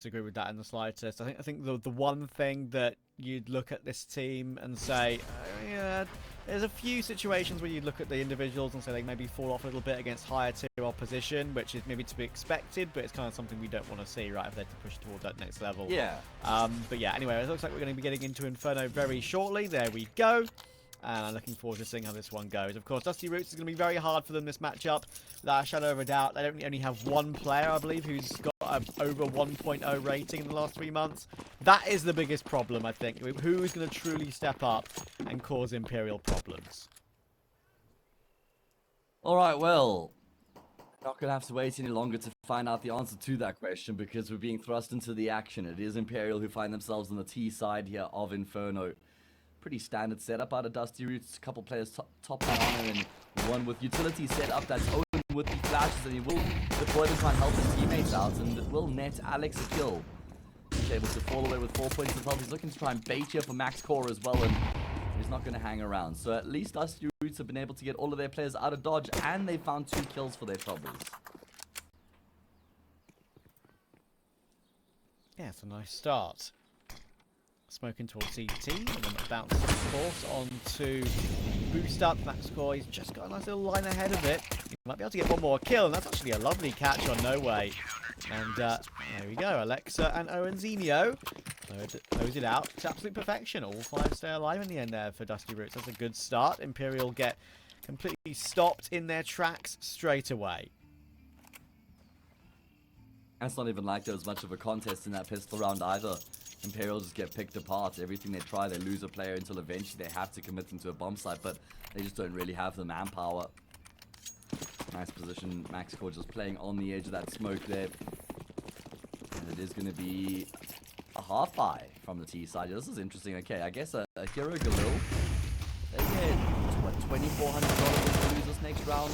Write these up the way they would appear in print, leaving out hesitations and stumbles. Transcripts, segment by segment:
disagree with that in the slightest. I think the one thing that you'd look at this team and say, yeah, there's a few situations where you'd look at the individuals and say they maybe fall off a little bit against higher tier opposition, which is maybe to be expected, but it's kind of something we don't want to see, right, if they're to push towards that next level. Yeah. But yeah, anyway, it looks like we're going to be getting into Inferno very shortly. There we go. And I'm looking forward to seeing how this one goes. Of course, Dusty Roots is going to be very hard for them this matchup, without a shadow of a doubt. They don't only have one player, I believe, who's got over 1.0 rating in the last 3 months. That is the biggest problem, I think. Who is going to truly step up and cause Imperial problems? All right, well, not going to have to wait any longer to find out the answer to that question, because we're being thrust into the action. It is Imperial who find themselves on the T side here of Inferno. Pretty standard setup out of Dusty Roots. A couple players top on and one with utility set up that's open with the flashes, and he will deploy to try and help his teammates out, and it will net Alex a kill. He's able to fall away with 4 points of health. He's looking to try and bait here for max core as well, and he's not going to hang around. So at least Dusty Roots have been able to get all of their players out of dodge, and they found 2 kills for their troubles. Yeah, it's a nice start. Smoking towards CT, and then it bounces, of course, onto boost up. Max score, he's just got a nice little line ahead of it. He might be able to get one more kill, and that's actually a lovely catch on No Way. And there we go, Alexa and Owenzinho close it out to absolute perfection. All 5 stay alive in the end there for Dusty Roots. That's a good start. Imperial get completely stopped in their tracks straight away. And it's not even like there was much of a contest in that pistol round either. Imperial just get picked apart. Everything they try, they lose a player until eventually they have to commit them to a bomb site, but they just don't really have the manpower. Nice position. Max core just playing on the edge of that smoke there. And it is going to be a half buy from the T side. This is interesting. Okay, I guess a Hero Galil. They get, what, $2,400 to lose this next round.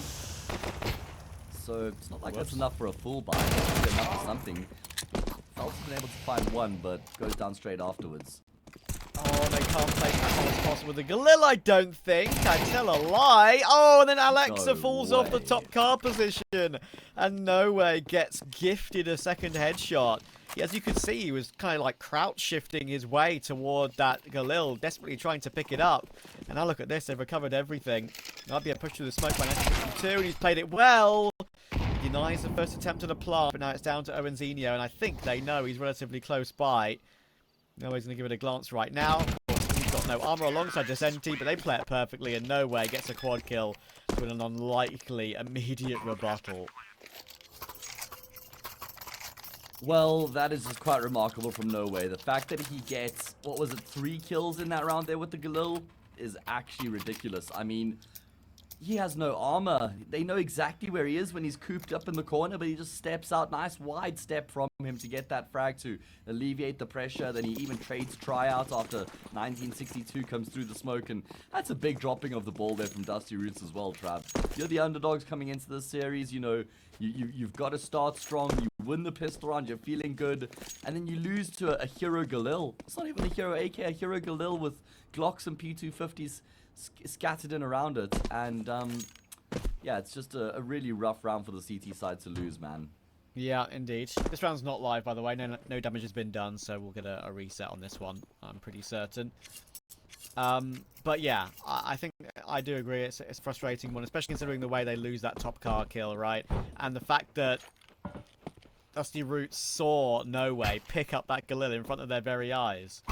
So it's not like that's enough for a full buy. It's enough for something. Felt's been able to find one, but goes down straight afterwards. Oh, they can't take that on as possible with the Galil, I don't think. I tell a lie. Oh, and then Alexa falls off the top car position. And No Way gets gifted a second headshot. As you could see, he was kind of like crouch shifting his way toward that Galil, desperately trying to pick it up. And now look at this, they've recovered everything. Might be a push through the smoke by 1962, and he's played it well. He denies the first attempt at a plant, but now it's down to Owenzinho, and I think they know he's relatively close by. No Way's going to give it a glance right now. Of course, he's got no armor alongside Descenti, but they play it perfectly, and No Way gets a quad kill with an unlikely immediate rebuttal. Well, that is just quite remarkable from No Way. The fact that he gets, what was it, 3 kills in that round there with the Galil is actually ridiculous. I mean, he has no armor. They know exactly where he is when he's cooped up in the corner, but he just steps out. Nice wide step from him to get that frag to alleviate the pressure. Then he even trades tryout after 1962 comes through the smoke, and that's a big dropping of the ball there from Dusty Roots as well, Trav. You're the underdogs coming into this series, you know, you've got to start strong. You win the pistol round, you're feeling good, and then you lose to a Hero Galil. It's not even a Hero AK, a Hero Galil with Glocks and P250s scattered in around it, and yeah, it's just a really rough round for the CT side to lose, man. Yeah, indeed. This round's not live, by the way. No damage has been done, so we'll get a reset on this one, I'm pretty certain. But yeah, I think I do agree. It's a frustrating one, especially considering the way they lose that top car kill, right? And the fact that Dusty Roots saw No Way pick up that Galil in front of their very eyes.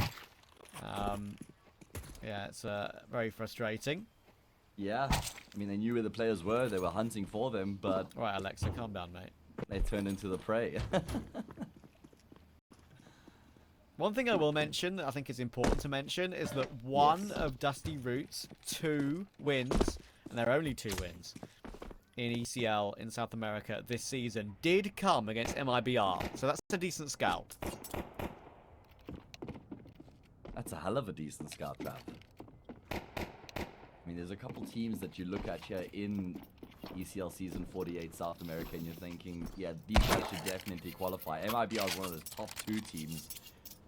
Yeah, it's very frustrating. Yeah, I mean, they knew where the players were. They were hunting for them, but... Right, Alexa, calm down, mate. They turned into the prey. One thing I will mention that I think is important to mention is that one of Dusty Roots' 2 wins, and there are only 2 wins, in ECL in South America this season did come against MIBR. So that's a decent scalp. That's a hell of a decent scout draft. I mean, there's a couple teams that you look at here in ECL Season 48 South America, and you're thinking, yeah, these guys should definitely qualify. MIBR is one of the top 2 teams,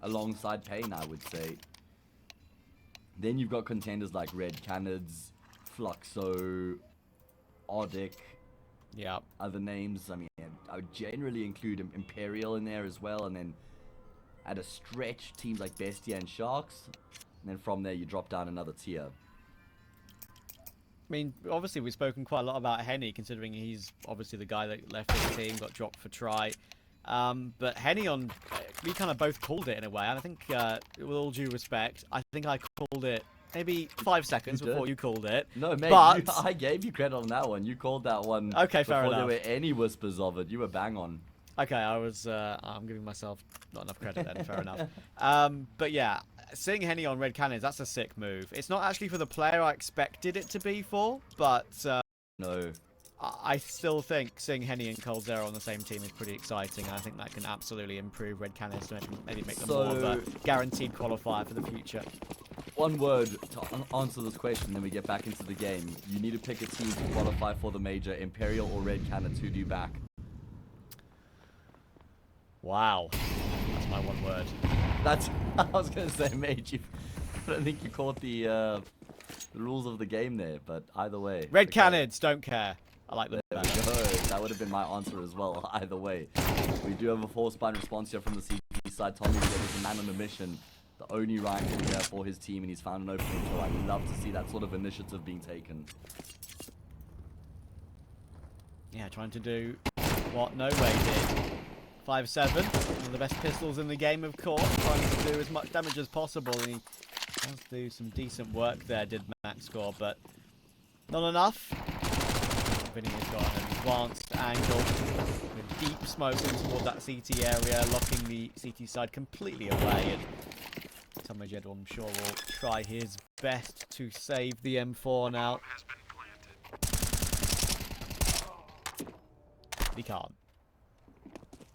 alongside Pain, I would say. Then you've got contenders like Red Canids, Fluxo, Odic, yeah, other names. I mean, I would generally include Imperial in there as well, and then At a stretch, teams like Bestia and Sharks. And then from there, you drop down another tier. I mean, obviously we've spoken quite a lot about Henny, considering he's obviously the guy that left his team, got dropped for try. But Henny we kind of both called it in a way. And I think, with all due respect, I think I called it maybe 5 seconds before you called it. No, mate, but... I gave you credit on that one. You called that one okay, fair before enough. there were any whispers of it. You were bang on. Okay, I'm giving myself not enough credit then, fair enough. But yeah, seeing Henny on red cannons, that's a sick move. It's not actually for the player I expected it to be for, but no. I still think seeing Henny and Coldzera on the same team is pretty exciting, and I think that can absolutely improve red cannons to maybe make them more of a guaranteed qualifier for the future. One word to answer this question, then we get back into the game. You need to pick a team to qualify for the major, Imperial or red cannons. Who do you back? Wow, that's my one word. I was going to say, mate, I don't think you caught the rules of the game there, but either way. Red cannons, don't care. I like them better. There we go. That would have been my answer as well, either way. We do have a four-spine response here from the CT side. Tommy is a man on a mission. The only rank here for his team, and he's found an opening, so I'd love to see that sort of initiative being taken. Yeah, trying to do what No Way did. 5-7, one of the best pistols in the game, of course, trying to do as much damage as possible, and he does do some decent work there, did Max score, but not enough. Vinny has got an advanced angle with deep smoke in toward that CT area, locking the CT side completely away, and Tomajed, I'm sure, will try his best to save the M4 now. He can't.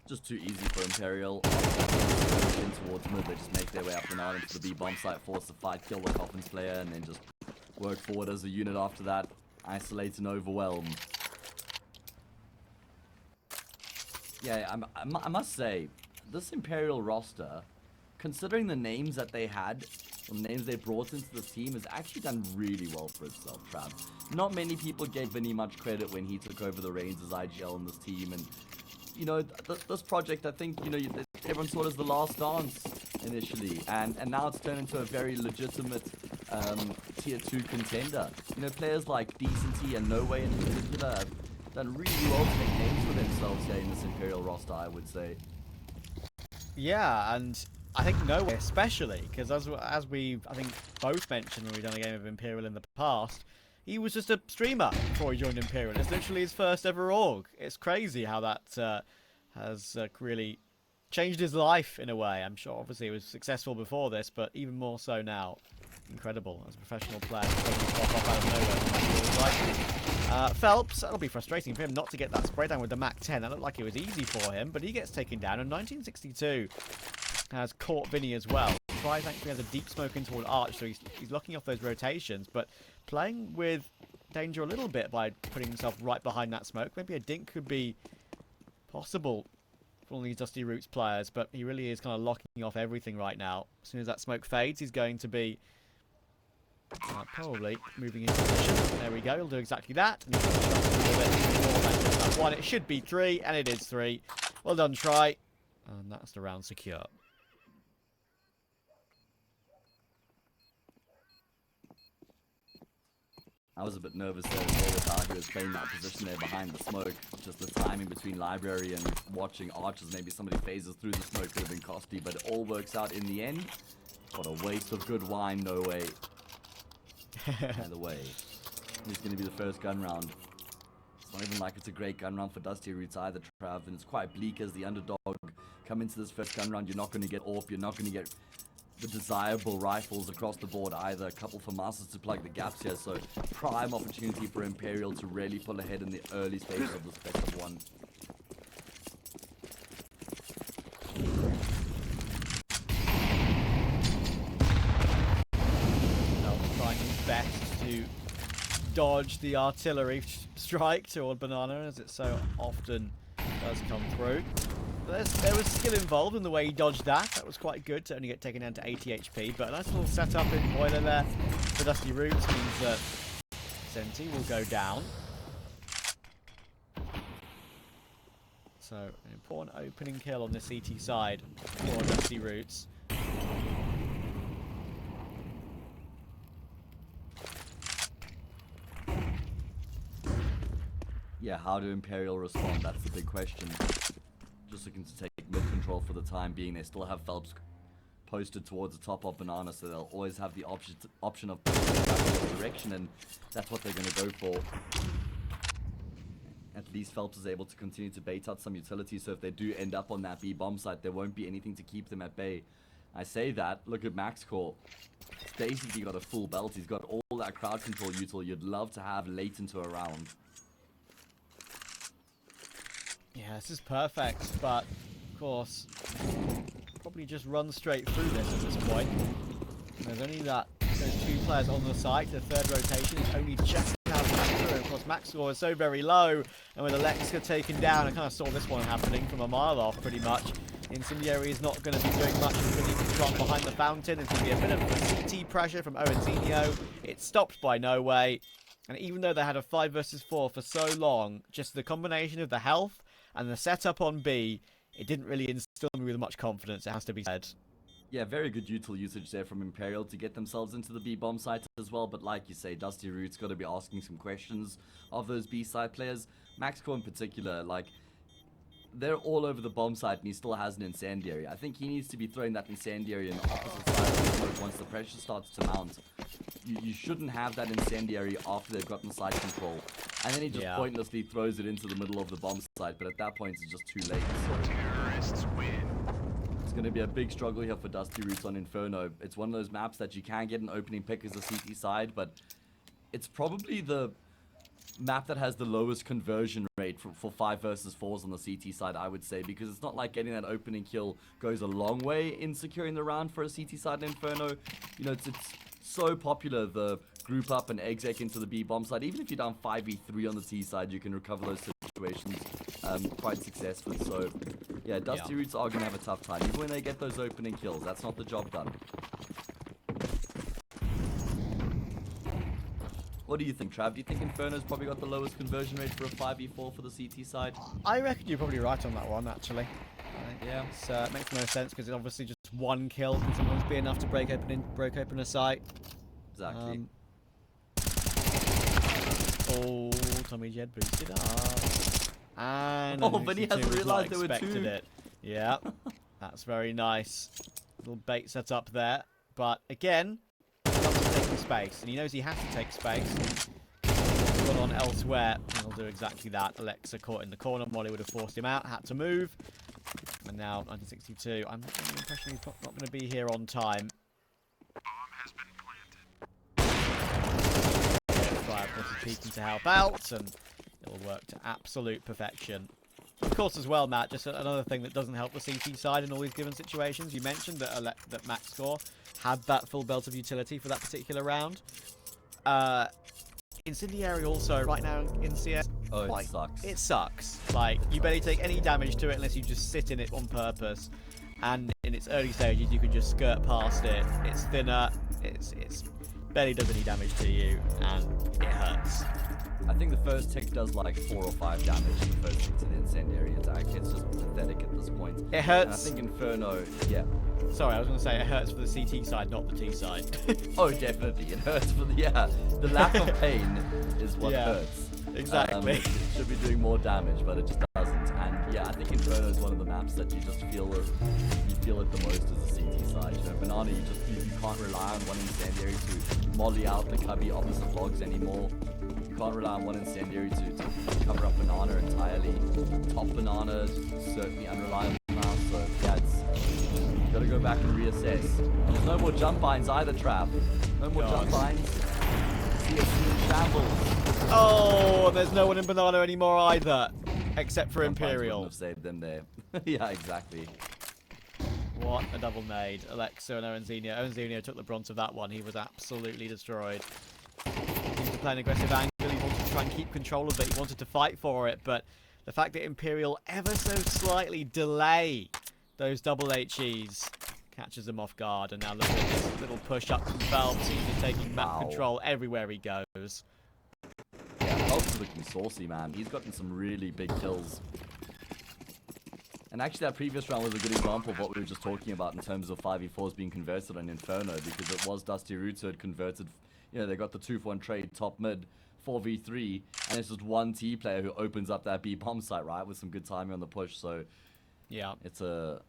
Just too easy for Imperial. In towards mid, they just make their way up and out into the B bomb site, force the fight, kill the Coffins player, and then just work forward as a unit after that. Isolate and overwhelm. Yeah, I must say, this Imperial roster, considering the names that they had, the names they brought into the team, has actually done really well for itself, Trav. Not many people gave Vinny much credit when he took over the reins as IGL in this team, and you know, this project, I think, you know, everyone saw it as the last dance initially, and now it's turned into a very legitimate tier 2 contender. You know, players like Decency and No Way in particular have done really well to make names for themselves here in this Imperial roster, I would say. Yeah, and I think No Way especially, because as we, I think, both mentioned when we've done a game of Imperial in the past, he was just a streamer before he joined Imperial. It's literally his first ever org. It's crazy how that has really changed his life in a way. I'm sure obviously he was successful before this, but even more so now. Incredible as a professional player. Pop up out of nowhere. Phelps, that'll be frustrating for him not to get that spray down with the Mac 10. That looked like it was easy for him, but he gets taken down. And 1962 has caught Vinny as well. Tries actually has a deep smoke in toward Arch, so he's locking off those rotations, but playing with danger a little bit by putting himself right behind that smoke. Maybe a dink could be possible for all these Dusty Roots players, but he really is kind of locking off everything right now. As soon as that smoke fades, he's going to be probably moving his position. There we go, he'll do exactly that. And he's going to a little bit more than just that one. It should be 3, and it is 3. Well done, Try. And that's the round secure. I was a bit nervous there as well with how he was playing that position there behind the smoke. Just the timing between Library and watching Archers, maybe somebody phases through the smoke could have been costly, but it all works out in the end. What a waste of good wine, No Way. Either way, it's going to be the first gun round. It's not even like it's a great gun round for Dusty Roots either, Trav, and it's quite bleak as the underdog. Come into this first gun round, you're not going to get AWP, you're not going to get the desirable rifles across the board either. A couple for Masters to plug the gaps here, so prime opportunity for Imperial to really pull ahead in the early stages of this best of one. Trying his best to dodge the artillery strike toward Banana, as it so often does come through. There was skill involved in the way he dodged that. That was quite good to only get taken down to 80 HP. But a nice little setup in Boiler there for Dusty Roots means that Senti will go down. So, an important opening kill on the CT side for Dusty Roots. Yeah, how do Imperial respond? That's the big question. Just looking to take mid-control for the time being. They still have Phelps posted towards the top of Banana, so they'll always have the option of pushing back in the direction, and that's what they're going to go for. At least Phelps is able to continue to bait out some utility, so if they do end up on that B bomb site, there won't be anything to keep them at bay. I say that, look at MaxCore. He's basically got a full belt. He's got all that crowd control util you'd love to have late into a round. Yeah, this is perfect, but of course, probably just run straight through this at this point. There's only those 2 players on the site. The third rotation is only just now coming through. Of course, max score is so very low, and with Alexa taken down, I kind of saw this one happening from a mile off, pretty much. Incendiary is not going to be doing much. He's going to need to run behind the fountain. There's going to be a bit of CT pressure from Owenzinho. It's stopped by No Way, and even though they had a 5 versus 4 for so long, just the combination of the health and the setup on B, it didn't really instill me with much confidence, it has to be said. Yeah, very good util usage there from Imperial to get themselves into the B bomb site as well, but like you say, Dusty Roots got to be asking some questions of those B side players. MaxCore in particular, like, they're all over the bomb site and he still has an incendiary. I think he needs to be throwing that incendiary in the opposite side of the smoke once the pressure starts to mount. You shouldn't have that incendiary after they've gotten side control. And then he just pointlessly throws it into the middle of the bomb site, but at that point it's just too late. So terrorists win. It's going to be a big struggle here for Dusty Roots on Inferno. It's one of those maps that you can get an opening pick as a CT side, but it's probably the map that has the lowest conversion rate for 5 versus 4s on the CT side, I would say, because it's not like getting that opening kill goes a long way in securing the round for a CT side in Inferno. You know, it's so popular, the group up and exec into the B bomb side. Even if you're down 5v3 on the T side, you can recover those situations quite successfully. So yeah, Dusty Roots are going to have a tough time, even when they get those opening kills. That's not the job done. What do you think, Trav? Do you think Inferno's probably got the lowest conversion rate for a 5v4 for the CT side? I reckon you're probably right on that one, actually. Yeah, it makes no sense because obviously just one kill can sometimes be enough to break open a site. Exactly. Oh, Tommy Jed boosted up. And but he hasn't realised there were 2. It. Yeah, that's very nice. Little bait set up there. But again, he's taking space, and he knows he has to take space. He's gone on elsewhere, and he'll do exactly that. Alexa caught in the corner. Molly would have forced him out, had to move. And now, 1962. I'm getting the impression he's not going to be here on time. Bomb has been planted. Fire, of course, is peeking to help out, and it'll work to absolute perfection. Of course, as well, Matt, just another thing that doesn't help the CT side in all these given situations. You mentioned that that MaxCore had that full belt of utility for that particular round. Incendiary also, right now in CS, it sucks. It sucks. Like, you barely take any damage to it unless you just sit in it on purpose. And in its early stages, you can just skirt past it. It's thinner. It's barely does any damage to you, and it hurts. I think the first tick does like 4 or 5 damage in the first tick to the incendiary attack. It's just pathetic at this point. It hurts. And I think Inferno, yeah. Sorry, I was going to say it hurts for the CT side, not the T side. Oh, definitely. It hurts for the lack of pain is what hurts. Exactly. It should be doing more damage, but it just doesn't. And yeah, I think Inferno is one of the maps that you just feel it the most as a CT side. You know, Banana, you can't rely on one incendiary to molly out the cubby opposite logs anymore. You can't rely on one incendiary to cover up Banana entirely. Top Banana is certainly unreliable now, so yeah, you gotta go back and reassess. There's no more jump binds either, Trav. No more jump binds. See a shambles. Oh, there's no one in Banana anymore either, except for Imperial. Wouldn't have saved them there. Yeah, exactly. What a double nade. Alexa and Owenzinho. Owenzinho took the brunt of that one. He was absolutely destroyed. He wanted to play an aggressive angle. He wanted to try and keep control of it. He wanted to fight for it, but the fact that Imperial ever so slightly delay those double HEs catches them off guard. And now look at this little push up from Phelps. He's just taking map control everywhere he goes. Yeah, Phelps is looking saucy, man. He's gotten some really big kills. And actually, that previous round was a good example of what we were just talking about in terms of 5v4s being converted on Inferno, because it was Dusty Roots who had converted. You know, they got the 2-for-1 trade top mid 4v3, and it's just one T player who opens up that B bomb site, right, with some good timing on the push. So Yeah. it's a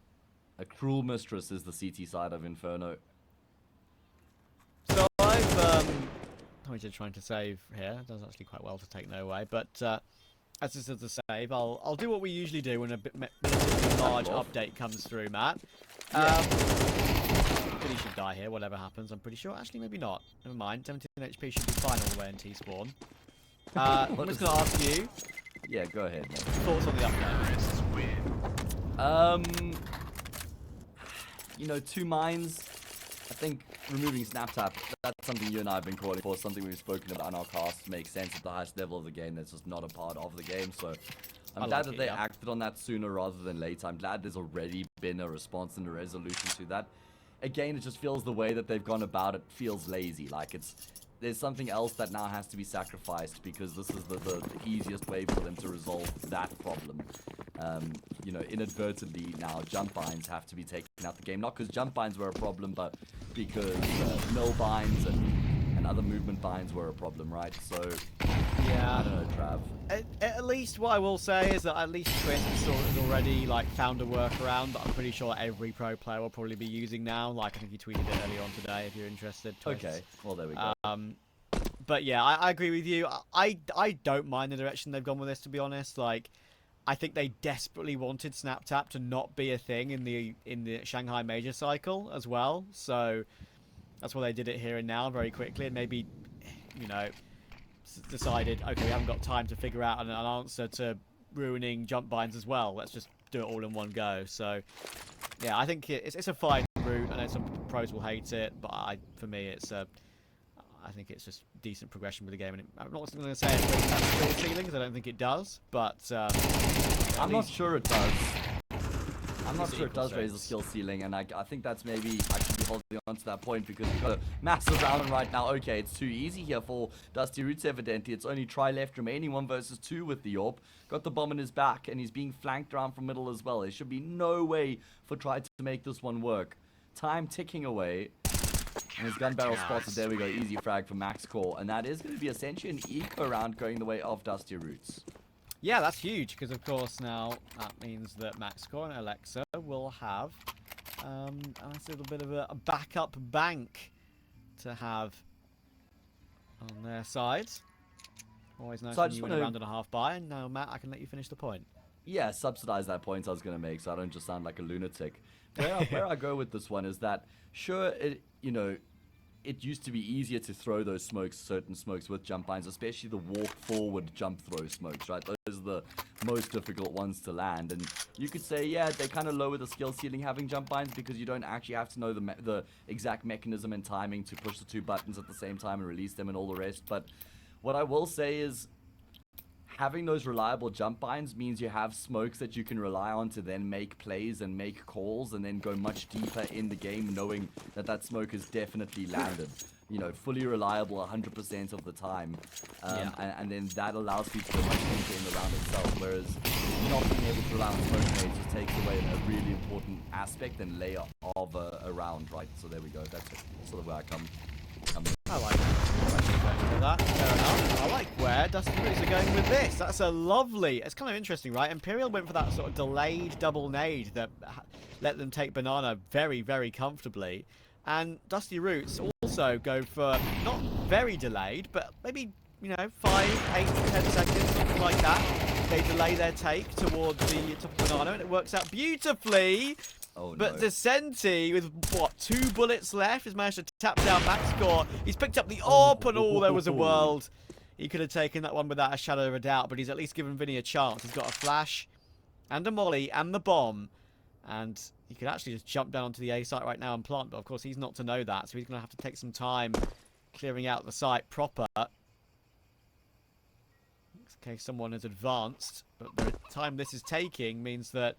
cruel mistress is the CT side of Inferno. So I've I'm just trying to save here. It does actually quite well to take no way, but as this is a save, I'll do what we usually do when a relatively large update comes through, Matt. But he should die here, whatever happens, I'm pretty sure. Actually, maybe not. Never mind. 17 HP should be fine all the way in T-spawn. I'm just going to ask you. Yeah, go ahead, man. Thoughts on the update? You know, 2 mines. I think removing snap tap, that's something you and I have been calling for, something we've spoken about on our cast, makes sense at the highest level of the game. That's just not a part of the game. So I'm glad that they acted on that sooner rather than later. I'm glad there's already been a response and a resolution to that. Again, it just feels the way that they've gone about it feels lazy. Like there's something else that now has to be sacrificed because this is the easiest way for them to resolve that problem. You know, inadvertently now jump binds have to be taken out the game. Not because jump binds were a problem, but because mill binds and other movement binds were a problem, right? So, yeah, I don't know, Trav. At least what I will say is that at least Twist has already like found a workaround that I'm pretty sure every pro player will probably be using now. Like I think you tweeted it earlier on today if you're interested. Twist. Okay, well there we go. But yeah, I agree with you. I don't mind the direction they've gone with this, to be honest. Like, I think they desperately wanted Snap Tap to not be a thing in the Shanghai Major cycle as well. So that's why they did it here and now very quickly, and maybe, you know, decided, okay, we haven't got time to figure out an answer to ruining jump binds as well. Let's just do it all in one go. So yeah, I think it's a fine route. I know some pros will hate it, but for me, I think it's just decent progression with the game, and I'm not going to say it brings that skill ceiling because I don't think it does, but I'm not sure it does. I'm not sure it does raise the skill ceiling, and I think that's maybe I should be holding on to that point because we've got a massive round right now. Okay, it's too easy here for Dusty Roots, evidently. It's only try left remaining, 1 versus 2 with the AWP. Got the bomb in his back, and he's being flanked around from middle as well. There should be no way for try to make this one work. Time ticking away. And his gun barrel spotted. There we go. Easy frag for Max Core. And that is going to be essentially an eco round going the way of Dusty Roots. Yeah, that's huge because, of course, now that means that Max Core and Alexa will have a nice little bit of a backup bank to have on their side. Always nice when you win a round and a half by. And now, Matt, I can let you finish the point. Yeah, subsidize that point I was going to make so I don't just sound like a lunatic. Where I go with this one is that, sure, you know, it used to be easier to throw those smokes, certain smokes with jump binds, especially the walk forward jump throw smokes, right? Those are the most difficult ones to land. And you could say, yeah, they kind of lower the skill ceiling having jump binds because you don't actually have to know the exact mechanism and timing to push the 2 buttons at the same time and release them and all the rest. But what I will say is, having those reliable jump binds means you have smokes that you can rely on to then make plays and make calls and then go much deeper in the game knowing that that smoke is definitely landed. You know, fully reliable 100% of the time. And then that allows you to go much deeper in the round itself. Whereas not being able to rely on smoke nades just takes away a really important aspect and layer of a round, right? So there we go. That's sort of where I come in. I like that. Fair enough. I like where Dusty Roots are going with this. That's a lovely... It's kind of interesting, right? Imperial went for that sort of delayed double nade that let them take Banana very, very comfortably. And Dusty Roots also go for not very delayed, but maybe, you know, 5, 8, 10 seconds, something like that. They delay their take towards the top of Banana, and it works out beautifully. Oh, but no. Decenti, with what, 2 bullets left, has managed to tap down Max Core. He's picked up the AWP, and there was a world. He could have taken that one without a shadow of a doubt, but he's at least given Vinny a chance. He's got a flash and a molly and the bomb, and he could actually just jump down onto the A site right now and plant, but of course he's not to know that, so he's going to have to take some time clearing out the site proper. In case someone has advanced, but the time this is taking means that,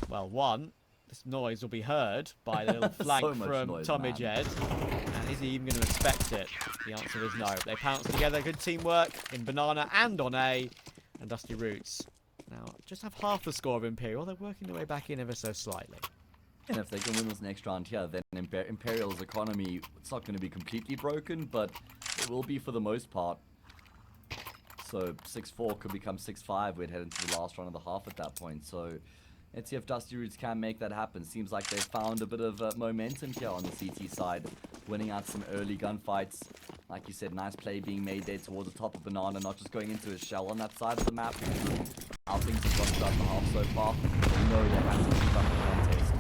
well, one, this noise will be heard by the little flank So from noise, Tommy Jed. And is he even going to expect it? The answer is no. They pounce together. Good teamwork in Banana and on A. And Dusty Roots now just have half the score of Imperial. They're working their way back in ever so slightly. And if they can win this next round here, then Imperial's economy, it's not going to be completely broken, but it will be for the most part. So 6-4 could become 6-5. We'd head into the last round of the half at that point. So let's see if Dusty Roots can make that happen. Seems like they've found a bit of momentum here on the CT side, winning out some early gunfights. Like you said, nice play being made there towards the top of Banana, not just going into a shell on that side of the map. How things have gone throughout the half so far. You know they have to keep up the contest.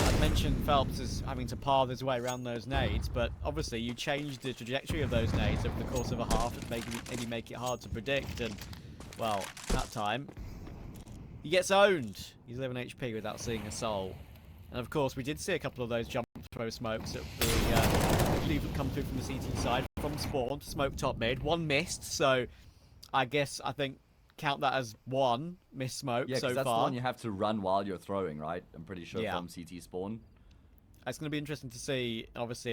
I mentioned Phelps is having to path his way around those nades, but obviously you changed the trajectory of those nades over the course of a half to maybe make it hard to predict, and, well, that time, he gets owned. He's 11 HP without seeing a soul. And of course, we did see a couple of those jump throw smokes that really come through from the CT side, from spawn, smoke top mid. One missed, so I think count that as one missed smoke so far. That's the one you have to run while you're throwing, right? I'm pretty sure from CT spawn. It's going to be interesting to see, obviously,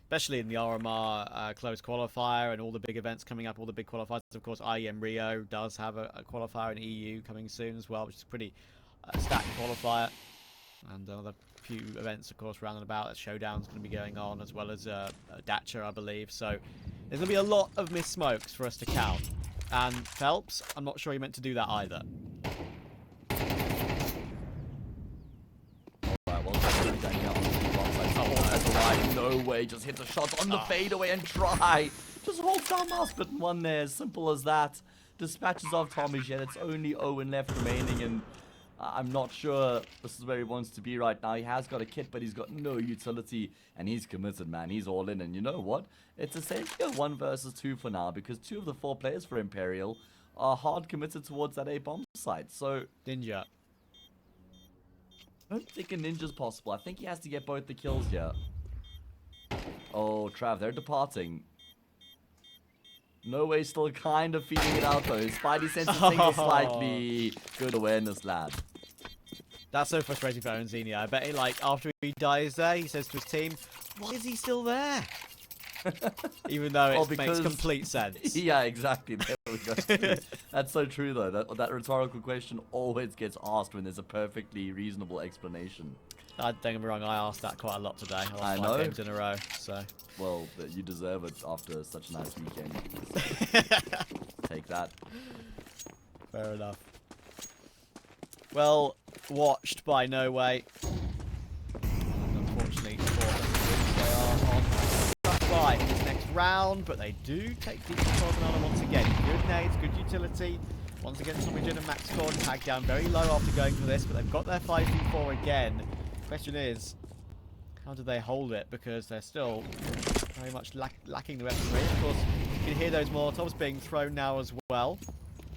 especially in the RMR close qualifier and all the big events coming up, all the big qualifiers. Of course, IEM Rio does have a qualifier in EU coming soon as well, which is a pretty stacked qualifier. And another few events, of course, round and about. Showdown's going to be going on, as well as Dacha, I believe. So there's going to be a lot of missed smokes for us to count. And Phelps, I'm not sure he meant to do that either. Alright, well, no way, just hit the shot on the fadeaway and try. Just hold down mouse button one there, simple as that. Dispatches off Tommy Jet, it's only Owen left remaining, and I'm not sure this is where he wants to be right now. He has got a kit, but he's got no utility, and he's committed, man. He's all in, and you know what? It's essentially a 1 versus 2 for now, because 2 of the 4 players for Imperial are hard committed towards that A bomb site. So Ninja. I don't think a ninja's possible. I think he has to get both the kills here. Oh, Trav, they're departing. No way, still kind of feeling it out though. Spidey senses single slightly. Good awareness, lad. That's so frustrating for Enzini. I bet he, after he dies there, he says to his team, why is he still there? Even though it makes complete sense. Yeah, exactly. There we go. That's so true though. That rhetorical question always gets asked when there's a perfectly reasonable explanation. Don't get me wrong, I asked that quite a lot today. I know. 5 games in a row, so. Well, you deserve it after such a nice weekend. Take that. Fair enough. Well, watched by No Way. Unfortunately, they are on track by in this next round, but they do take deep control of Banana once again. Good nades, good utility. Once again, Tommy Jin and Max Cord tagged down very low after going for this, but they've got their 5v4 again. Question is, how do they hold it? Because they're still very much lacking the weaponry. Of course, you can hear those Molotovs being thrown now as well.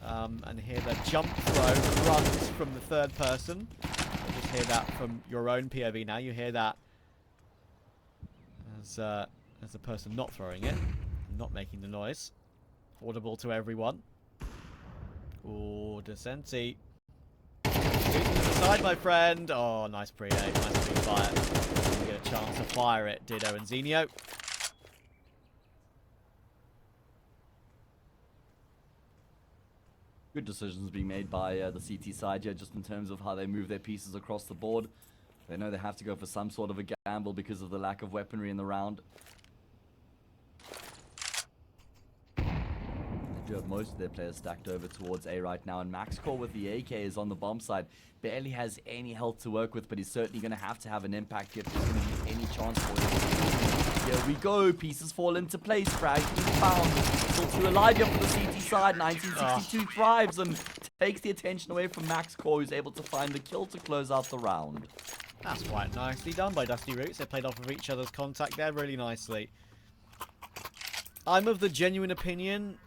And hear the jump throw runs from the third person. You just hear that from your own POV now. You hear that as the person not throwing it, not making the noise. Audible to everyone. Oh, Decenti. Shooting to the side, my friend. Oh, nice pre-aim, nice pre-fire. Didn't get a chance to fire it, did Owenzinho. Good decisions being made by the CT side here, just in terms of how they move their pieces across the board. They know they have to go for some sort of a gamble because of the lack of weaponry in the round. They do have most of their players stacked over towards A right now, and Max Core with the AK is on the bomb side. Barely has any health to work with, but he's certainly going to have an impact if there's going to be any chance for it. Here we go, pieces fall into place, frag being found. Still 2 alive here for the CT side. 1962 thrives and takes the attention away from Max Core, who's able to find the kill to close out the round. That's quite nicely done by Dusty Roots. They played off of each other's contact there really nicely. I'm of the genuine opinion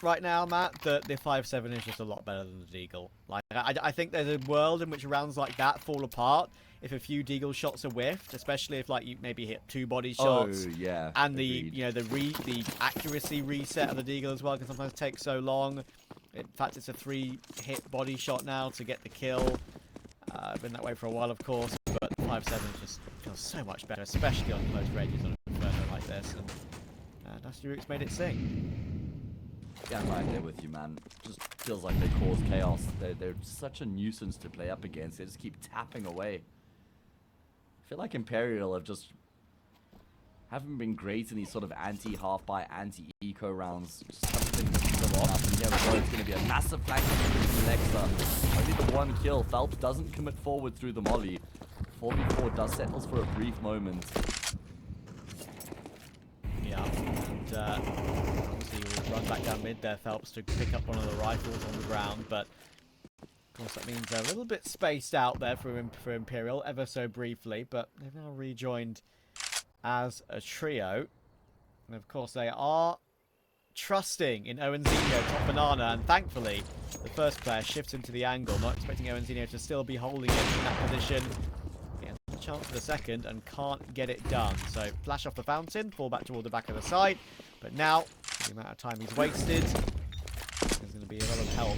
right now, Matt, that the 5.7 is just a lot better than the Deagle. Like, I think there's a world in which rounds like that fall apart if a few Deagle shots are whiffed, especially if you maybe hit 2 body shots. Oh, yeah. And agreed. the accuracy reset of the Deagle as well can sometimes take so long. In fact, it's a 3-hit body shot now to get the kill. Been that way for a while, of course, but 5.7 just feels so much better, especially on close ranges on an Inferno like this. And Dusty Roots made it sing. Yeah, I'm right there with you, man. Just feels like they cause chaos. They're such a nuisance to play up against. They just keep tapping away. I feel like Imperial haven't been great in these sort of anti-half by anti-eco rounds. Just haven't been good enough. And here we go. It's going to be a massive flank from Alexa. Only the one kill. Phelps doesn't commit forward through the molly. 4v4 does settles for a brief moment. Yeah, and obviously we'll run back down mid there, Phelps, to pick up one of the rifles on the ground, but of course that means they're a little bit spaced out there for Imperial, ever so briefly, but they've now rejoined as a trio. And of course they are trusting in Owenzinho, top banana, and thankfully the first player shifts into the angle, not expecting Owenzinho to still be holding it in that position. Chance for the second and can't get it done. So flash off the fountain, fall back toward the back of the side. But now, the amount of time he's wasted, there's going to be a lot of help.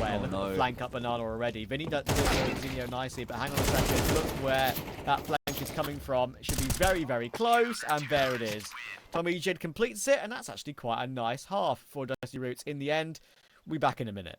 Where look at the flank up banana already. Vinny does Zinho nicely, but hang on a second. Look where that flank is coming from. It should be very, very close, and there it is. Tommy Jid completes it, and that's actually quite a nice half for Dusty Roots in the end. We'll be back in a minute.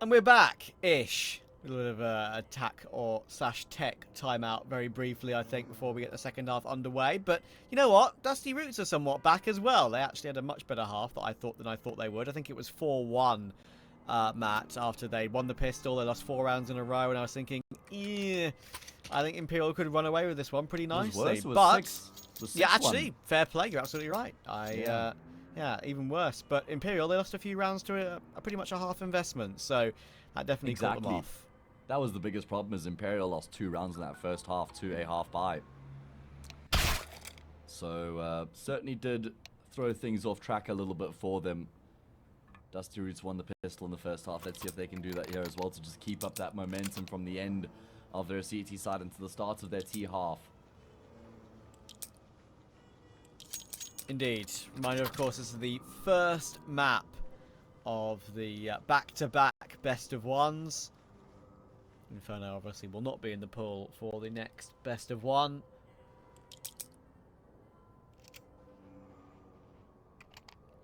And we're back-ish. A little bit of a attack or slash tech timeout very briefly, I think, before we get the second half underway. But you know what? Dusty Roots are somewhat back as well. They actually had a much better half than I thought they would. I think it was 4-1, Matt, after they won the pistol. They lost 4 rounds in a row, and I was thinking, yeah, I think Imperial could run away with this one pretty nicely. It was worse. It was yeah, 6-1. actually, fair play. You're absolutely right. Yeah, even worse. But Imperial, they lost a few rounds to a pretty much a half investment, so that definitely caught them off. That was the biggest problem, is Imperial lost 2 rounds in that first half to a half buy. So, certainly did throw things off track a little bit for them. Dusty Roots won the pistol in the first half. Let's see if they can do that here as well to just keep up that momentum from the end of their CT side into the start of their T half. Indeed. Reminder, of course, this is the first map of the back-to-back best of ones. Inferno obviously will not be in the pool for the next best of one.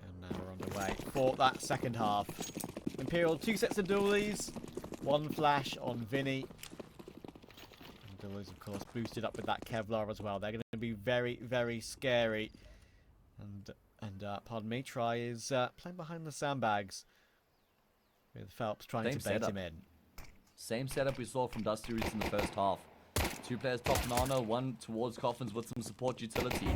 And now we're on the way for that second half. Imperial, 2 sets of dualies, 1 flash on Vinny. And dualies, of course, boosted up with that Kevlar as well. They're going to be very, very scary. And pardon me, Try is playing behind the sandbags with Phelps trying to bait him in. Same setup we saw from Dusty Roots in the first half. 2 players top Nana, 1 towards Coffins with some support utility.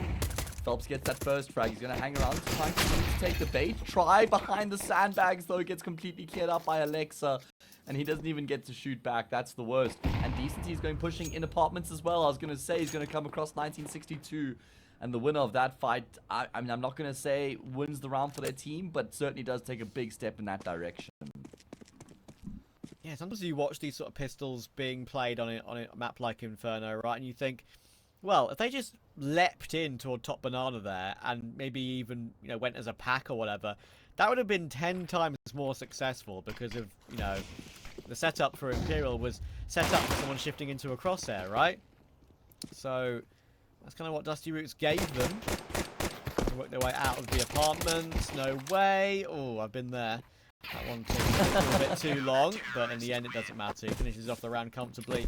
Phelps gets that first frag. He's going to hang around, trying to take the bait. Try behind the sandbags, though, gets completely cleared up by Alexa. And he doesn't even get to shoot back. That's the worst. And Decency is going pushing in apartments as well. I was going to say he's going to come across 1962. And the winner of that fight, I mean, I'm not going to say wins the round for their team, but certainly does take a big step in that direction. Yeah, sometimes you watch these sort of pistols being played on a map like Inferno, right? And you think, well, if they just leapt in toward top banana there and maybe even, you know, went as a pack or whatever, that would have been 10 times more successful because of, you know, the setup for Imperial was set up for someone shifting into a crosshair, right? So that's kind of what Dusty Roots gave them. They worked their way out of the apartments. No way. Oh, I've been there. That one took a little bit too long, but in the end it doesn't matter. He finishes off the round comfortably.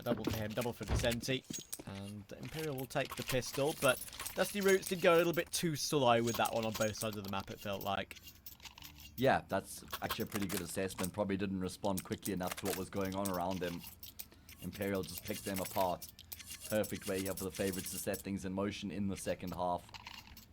Double for him, double for Decenti. And Imperial will take the pistol, but Dusty Roots did go a little bit too slow with that one on both sides of the map, it felt like. Yeah, that's actually a pretty good assessment. Probably didn't respond quickly enough to what was going on around them. Imperial just picked them apart. Perfect way here for the favorites to set things in motion in the second half.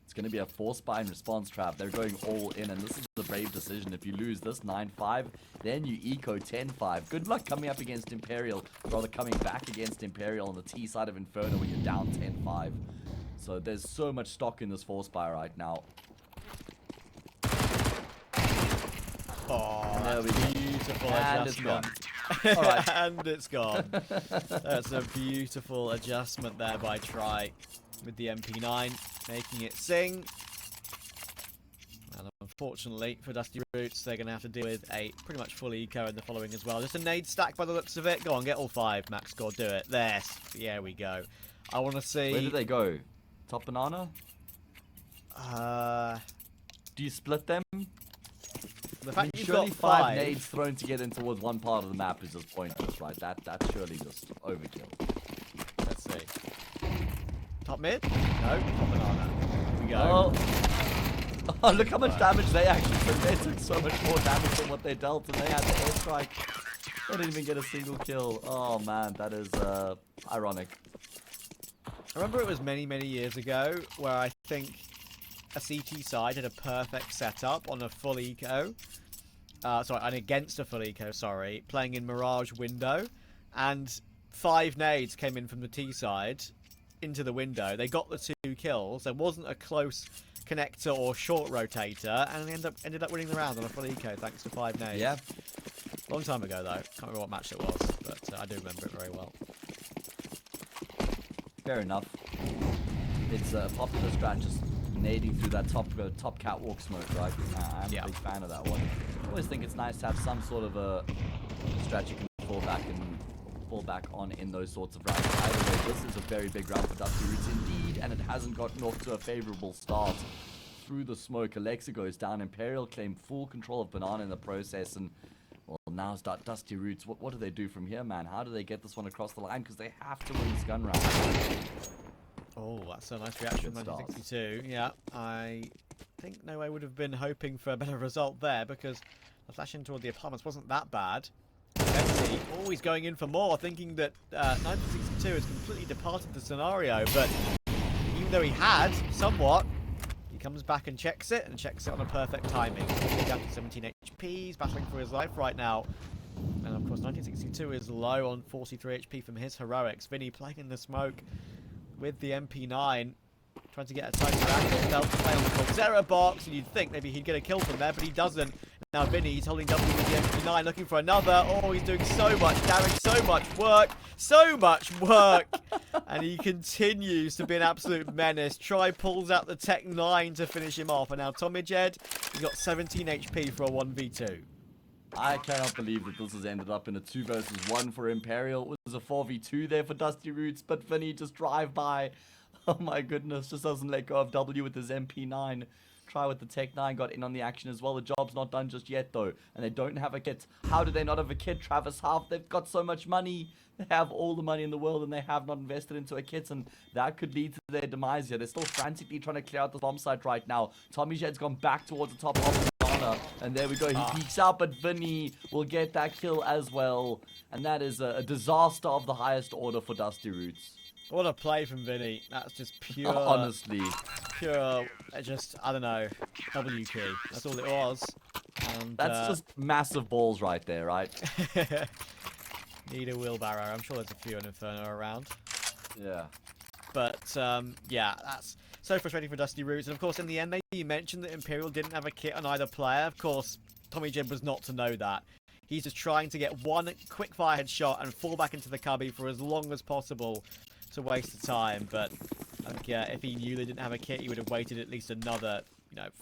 It's going to be a 4-spine response trap. They're going all in, and this is a brave decision. If you lose this 9-5, then you eco 10-5. Good luck coming up against Imperial, rather coming back against Imperial on the T side of Inferno when you're down 10-5. So there's so much stock in this 4-spy right now. Oh, there we go. Beautiful And adjustment. it's gone. All right. And it's gone. That's a beautiful adjustment there by Try with the MP9, making it sing. And unfortunately for Dusty Roots, they're going to have to deal with a pretty much full eco in the following as well. Just a nade stack by the looks of it. Go on, get all 5, Max Score, do it. There we go. I want to see... Where did they go? Top banana? Do you split them? The fact you've surely got 5 nades thrown together in towards one part of the map is just pointless, right? That's surely just overkill. Let's see. Top mid? No, top banana. Here we go. Oh. Oh, look how much damage they actually took. They took so much more damage than what they dealt, and they had the airstrike. They didn't even get a single kill. Oh man, that is ironic. I remember it was many, many years ago where I think a CT side had a perfect setup on a full eco. Sorry, and against a full eco, sorry, playing in Mirage window, and 5 nades came in from the T side into the window. They got the 2 kills. There wasn't a close connector or short rotator, and they ended up winning the round on a full eco thanks to 5 nades. Yeah. Long time ago though. Can't remember what match it was, but I do remember it very well. Fair enough. It's a popular strat, just nading through that top catwalk smoke, right? I'm a big fan of that one. I always think it's nice to have some sort of a strat you can fall back on in those sorts of rounds. Either way, this is a very big round for Dusty Roots indeed, and it hasn't gotten off to a favorable start. Through the smoke, Alexa goes down. Imperial claim full control of Banana in the process, and well, now it's Dusty Roots. What do they do from here, man? How do they get this one across the line? Because they have to win this gun round. Oh, that's a nice reaction from 1962. Yeah, I think No Way would have been hoping for a better result there because the flash in toward the apartments wasn't that bad. Messi always going in for more, thinking that 1962 has completely departed the scenario, but even though he had somewhat, he comes back and checks it on a perfect timing. He's down to 17 HP. He's battling for his life right now. And of course, 1962 is low on 43 HP from his heroics. Vinny playing in the smoke with the MP9. Trying to get a tighter angle. Belt to play on the Coldzera box. And you'd think maybe he'd get a kill from there, but he doesn't. Now Vinny, he's holding W with the MP9, looking for another. Oh, he's doing so much damage, so much work. So much work. And he continues to be an absolute menace. Try pulls out the Tech 9 to finish him off. And now Tommy Jed, he's got 17 HP for a 1v2. I cannot believe that this has ended up in a 2 versus 1 for Imperial. It was a 4v2 there for Dusty Roots, but Vinny just drive by. Oh my goodness, just doesn't let go of W with his MP9. Try with the Tech 9, got in on the action as well. The job's not done just yet though, and they don't have a kit. How do they not have a kit, Travis Half? They've got so much money. They have all the money in the world and they have not invested into a kit, and that could lead to their demise here. They're still frantically trying to clear out the bomb site right now. Tommy Jed's gone back towards the top of the corner, and there we go. He peeks out, but Vinny will get that kill as well, and that is a disaster of the highest order for Dusty Roots. What a play from Vinny. That's just pure... Honestly. Pure, just, I don't know, W key. That's all it was. And, that's just massive balls right there, right? Need a wheelbarrow. I'm sure there's a few in Inferno around. Yeah. But, yeah, that's so frustrating for Dusty Roots. And, of course, in the end, you mentioned that Imperial didn't have a kit on either player. Of course, Tommy Jib was not to know that. He's just trying to get one quick fire headshot and fall back into the cubby for as long as possible to waste the time. But I think if he knew they didn't have a kit, he would have waited at least another,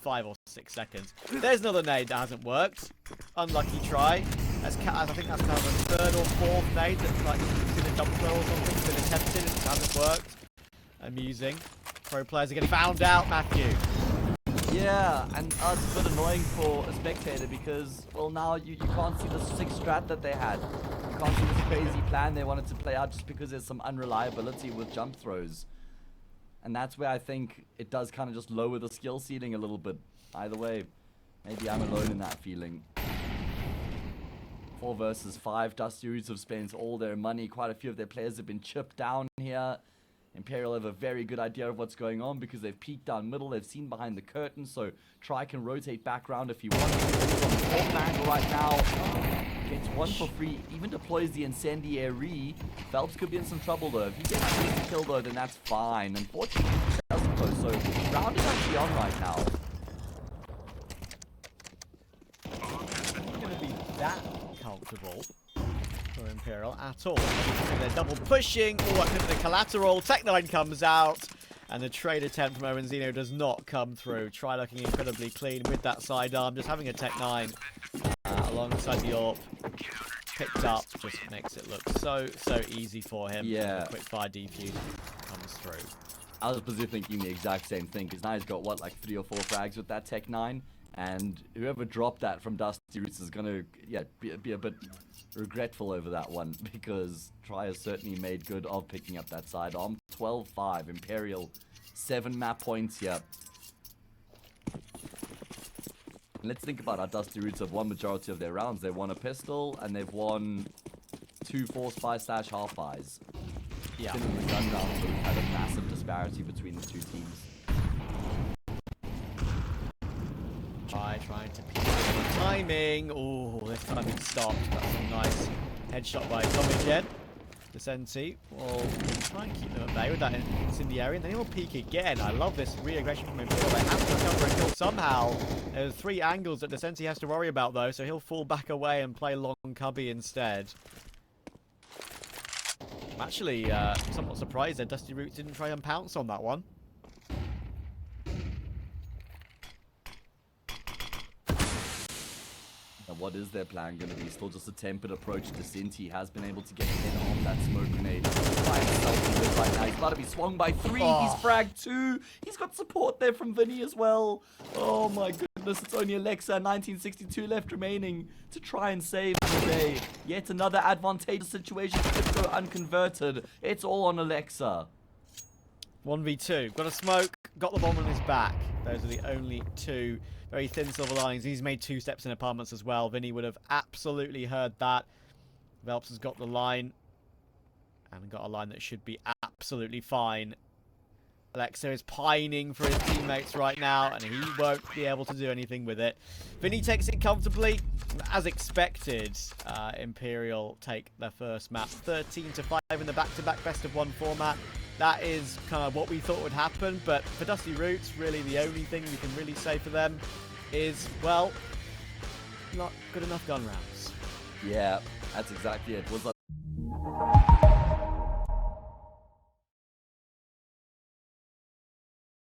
5 or 6 seconds. There's another nade that hasn't worked. Unlucky try. I think that's kind of a 3rd or 4th nade that's like in a dump throw or something. It's been attempted and it hasn't worked. Amusing. Pro players are getting found out, Matthew. Yeah, and it's a bit annoying for a spectator because, well, now you can't see the sick strat that they had. You can't see this crazy plan they wanted to play out just because there's some unreliability with jump throws. And that's where I think it does kind of just lower the skill ceiling a little bit. Either way, maybe I'm alone in that feeling. 4 versus 5, Dusty Roots have spent all their money. Quite a few of their players have been chipped down here. Imperial have a very good idea of what's going on because they've peeked down middle. They've seen behind the curtain, so Try can rotate back around if he wants to. He's on the 4th angle right now. Gets 1 for free. Even deploys the incendiary. Phelps could be in some trouble though. If he gets the kill though, then that's fine. Unfortunately, he doesn't though. So round is actually on right now. It's not going to be that comfortable for Imperial at all. They're double pushing. Oh, that could be the collateral. Tech 9 comes out. And the trade attempt from Owenzino does not come through. Try looking incredibly clean with that sidearm. Just having a Tech 9 alongside the AWP picked up just makes it look so easy for him. Yeah. Quick fire defuse comes through. I was busy thinking the exact same thing because now he's got what, like 3 or 4 frags with that Tech 9, and whoever dropped that from Dusty Roots is gonna be a bit regretful over that one because Try has certainly made good of picking up that sidearm. 12-5, Imperial 7 map points here. Let's think about how Dusty Roots have won majority of their rounds. They won a pistol and they've won 2 force buys / half buys. Yeah. In the gun rounds, we've had a massive disparity between the 2 teams. Trying to peek the timing. Oh, this time it stopped. That's a nice headshot by Tommy Jed. The Senti will try and keep them at bay with that incendiary, and then he'll peek again. I love this re-aggression from Imperial. They have to recover a kill somehow. There's 3 angles that the Senti has to worry about though, so he'll fall back away and play long cubby instead. I'm actually somewhat surprised that Dusty Roots didn't try and pounce on that one. What is their plan going to be? Still just a tempered approach to Sinti. Has been able to get in on that smoke grenade. By himself right now. He's about to be swung by 3. Oh. He's fragged 2. He's got support there from Vinny as well. Oh my goodness. It's only Alexa 1962 left remaining to try and save the day. Yet another advantageous situation to go unconverted. It's all on Alexa. 1v2. Got a smoke. Got the bomb on his back. Those are the only 2 very thin silver linings. He's made 2 steps in apartments as well. Vinny would have absolutely heard that. Velps has got the line. And got a line that should be absolutely fine. Alexa is pining for his teammates right now, and he won't be able to do anything with it. Vinny takes it comfortably. As expected, Imperial take their first map 13-5 in the back-to-back best-of-1 format. That is kind of what we thought would happen, but for Dusty Roots, really the only thing we can really say for them is, well, not good enough gun rounds. Yeah, that's exactly it. Was